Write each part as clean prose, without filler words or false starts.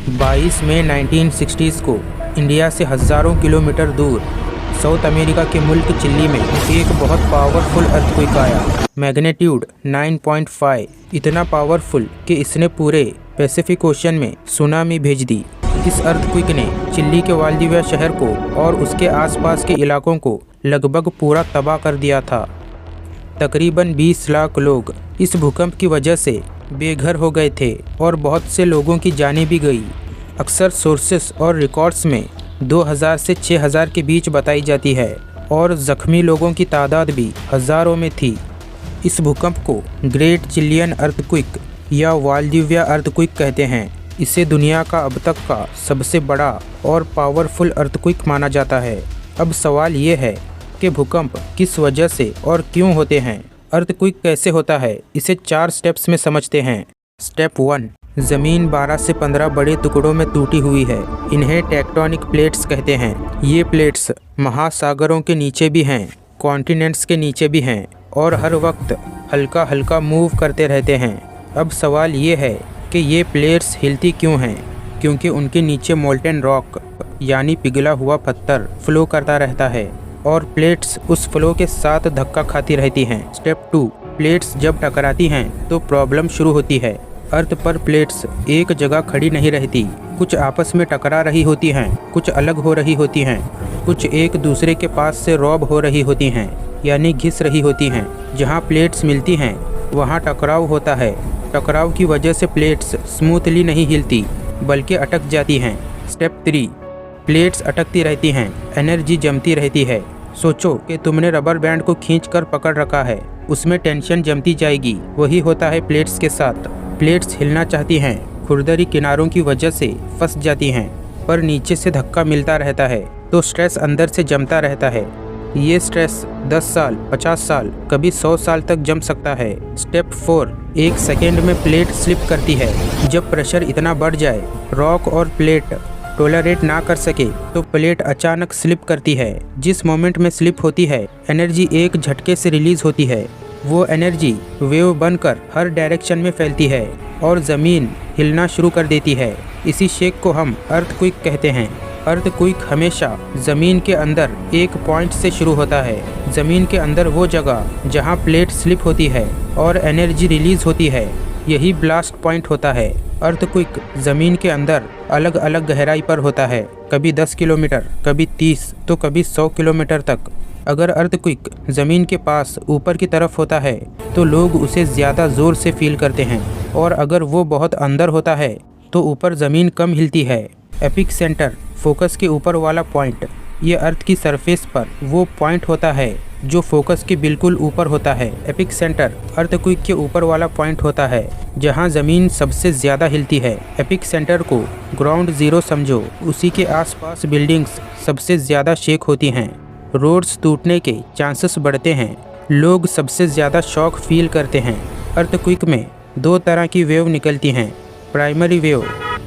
22 मई 1960s को India से हज़ारों किलोमीटर दूर साउथ अमेरिका के मुल्क चिली में एक बहुत पावरफुल अर्थक्वेक आया। मैग्नीट्यूड 9.5 इतना पावरफुल कि इसने पूरे पैसिफिक ओशन में सुनामी भेज दी। इस अर्थक्वेक ने चिली के वाल्दिविया शहर को और उसके आसपास के इलाकों को लगभग पूरा तबाह कर दिया था। तकरीबन 20 लाख लोग इस भूकंप की वजह से बेघर हो गए थे और बहुत से लोगों की जानें भी गई। अक्सर सोर्सेस और रिकॉर्ड्स में 2000 से 6000 के बीच बताई जाती है और ज़ख्मी लोगों की तादाद भी हज़ारों में थी। इस भूकंप को ग्रेट चिलियन अर्थक्वेक या वाल्दिविया अर्थक्वेक कहते हैं। इसे दुनिया का अब तक का सबसे बड़ा और पावरफुल अर्थक्वेक माना जाता है। अब सवाल ये है कि भूकंप किस वजह से और क्यों होते हैं। अर्थक्वेक कैसे होता है, इसे 4 स्टेप्स में समझते हैं। स्टेप 1, ज़मीन 12 से 15 बड़े टुकड़ों में टूटी हुई है। इन्हें टेक्टोनिक प्लेट्स कहते हैं। ये प्लेट्स महासागरों के नीचे भी हैं, कॉन्टिनेंट्स के नीचे भी हैं और हर वक्त हल्का हल्का मूव करते रहते हैं। अब सवाल ये है कि ये प्लेट्स हिलती क्यों हैं? क्योंकि उनके नीचे मोल्टेन रॉक यानी पिघला हुआ पत्थर फ्लो करता रहता है और प्लेट्स उस फ्लो के साथ धक्का खाती रहती हैं। स्टेप 2, प्लेट्स जब टकराती हैं तो प्रॉब्लम शुरू होती है। अर्थ पर प्लेट्स एक जगह खड़ी नहीं रहती, कुछ आपस में टकरा रही होती हैं, कुछ अलग हो रही होती हैं, कुछ एक दूसरे के पास से रॉब हो रही होती हैं यानी घिस रही होती हैं। जहाँ प्लेट्स मिलती हैं वहाँ टकराव होता है। टकराव की वजह से प्लेट्स स्मूथली नहीं हिलती बल्कि अटक जाती हैं। स्टेप 3, प्लेट्स अटकती रहती हैं, एनर्जी जमती रहती है। सोचो कि तुमने रबर बैंड को खींचकर पकड़ रखा है, उसमें टेंशन जमती जाएगी। वही होता है प्लेट्स के साथ। प्लेट्स हिलना चाहती हैं, खुरदरी किनारों की वजह से फंस जाती हैं, पर नीचे से धक्का मिलता रहता है तो स्ट्रेस अंदर से जमता रहता है। ये स्ट्रेस 10 साल, 50 साल, कभी 100 साल तक जम सकता है। स्टेप 4, 1 सेकेंड में प्लेट स्लिप करती है। जब प्रेशर इतना बढ़ जाए, रॉक और प्लेट टॉलरेट ना कर सके तो प्लेट अचानक स्लिप करती है। जिस मोमेंट में स्लिप होती है, एनर्जी एक झटके से रिलीज होती है। वो एनर्जी वेव बनकर हर डायरेक्शन में फैलती है और ज़मीन हिलना शुरू कर देती है। इसी शेक को हम अर्थक्वेक कहते हैं। अर्थक्वेक हमेशा ज़मीन के अंदर एक पॉइंट से शुरू होता है। ज़मीन के अंदर वो जगह जहाँ प्लेट स्लिप होती है और एनर्जी रिलीज होती है, यही ब्लास्ट पॉइंट होता है। अर्थक्वेक ज़मीन के अंदर अलग अलग गहराई पर होता है, कभी 10 किलोमीटर, कभी 30 तो कभी 100 किलोमीटर तक। अगर अर्थक्वेक ज़मीन के पास ऊपर की तरफ होता है तो लोग उसे ज़्यादा ज़ोर से फील करते हैं और अगर वो बहुत अंदर होता है तो ऊपर ज़मीन कम हिलती है। एपिक सेंटर, फोकस के ऊपर वाला पॉइंट, ये अर्थ की सरफेस पर वो पॉइंट होता है जो फोकस के बिल्कुल ऊपर होता है। एपिक सेंटर अर्थक्वेक के ऊपर वाला पॉइंट होता है जहां ज़मीन सबसे ज़्यादा हिलती है। एपिक सेंटर को ग्राउंड ज़ीरो समझो, उसी के आसपास बिल्डिंग्स सबसे ज़्यादा शेक होती हैं, रोड्स टूटने के चांसेस बढ़ते हैं, लोग सबसे ज़्यादा शॉक फील करते हैं। अर्थक्वेक में 2 तरह की वेव निकलती हैं। प्राइमरी वेव,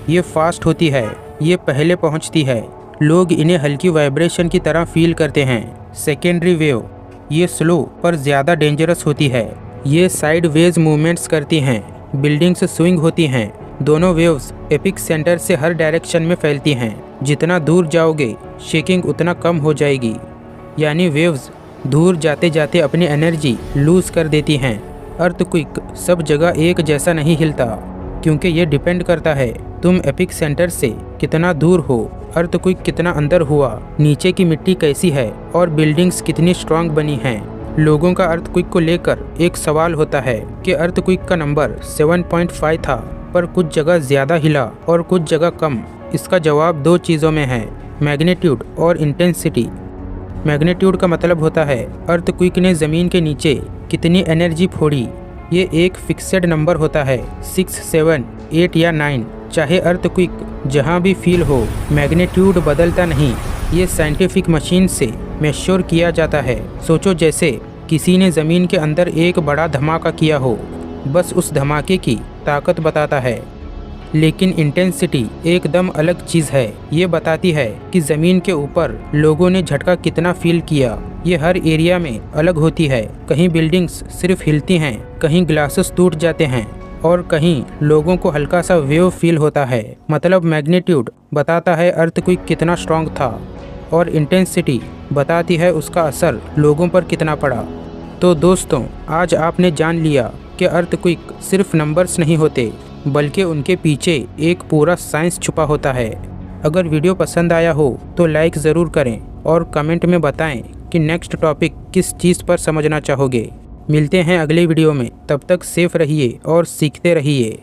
ये फास्ट होती है, ये पहले पहुंचती है, लोग इन्हें हल्की वाइब्रेशन की तरह फील करते हैं। सेकेंडरी वेव, ये स्लो पर ज़्यादा डेंजरस होती है, ये साइड वेज मूवमेंट्स करती हैं, बिल्डिंग्स स्विंग होती हैं। दोनों वेव्स एपिक सेंटर से हर डायरेक्शन में फैलती हैं। जितना दूर जाओगे शेकिंग उतना कम हो जाएगी, यानी वेव्स दूर जाते जाते अपनी एनर्जी लूज़ कर देती हैं। अर्थक्वेक सब जगह एक जैसा नहीं हिलता क्योंकि ये डिपेंड करता है तुम एपिक सेंटर से कितना दूर हो, अर्थक्वेक कितना अंदर हुआ, नीचे की मिट्टी कैसी है और बिल्डिंग्स कितनी स्ट्रांग बनी हैं। लोगों का अर्थक्वेक को लेकर एक सवाल होता है कि अर्थक्वेक का नंबर 7.5 था, पर कुछ जगह ज़्यादा हिला और कुछ जगह कम। इसका जवाब 2 चीज़ों में है, मैग्नीट्यूड और इंटेंसिटी। मैग्नीट्यूड का मतलब होता है अर्थक्वेक ने ज़मीन के नीचे कितनी एनर्जी फोड़ी। ये एक फिक्सेड नंबर होता है, 6, 7, 8 या 9। चाहे अर्थक्वेक जहाँ भी फील हो, मैग्नीट्यूड बदलता नहीं। ये साइंटिफिक मशीन से मेश्योर किया जाता है। सोचो जैसे किसी ने ज़मीन के अंदर एक बड़ा धमाका किया हो, बस उस धमाके की ताकत बताता है। लेकिन इंटेंसिटी एकदम अलग चीज़ है। ये बताती है कि ज़मीन के ऊपर लोगों ने झटका कितना फील किया। ये हर एरिया में अलग होती है। कहीं बिल्डिंग्स सिर्फ हिलती हैं, कहीं ग्लासेस टूट जाते हैं और कहीं लोगों को हल्का सा वेव फील होता है। मतलब मैग्नीट्यूड बताता है अर्थक्वेक कितना स्ट्रांग था और इंटेंसिटी बताती है उसका असर लोगों पर कितना पड़ा। तो दोस्तों, आज आपने जान लिया कि अर्थक्वेक सिर्फ नंबर्स नहीं होते, बल्कि उनके पीछे एक पूरा साइंस छुपा होता है। अगर वीडियो पसंद आया हो तो लाइक ज़रूर करें और कमेंट में बताएं कि नेक्स्ट टॉपिक किस चीज़ पर समझना चाहोगे। मिलते हैं अगले वीडियो में, तब तक सेफ रहिए और सीखते रहिए।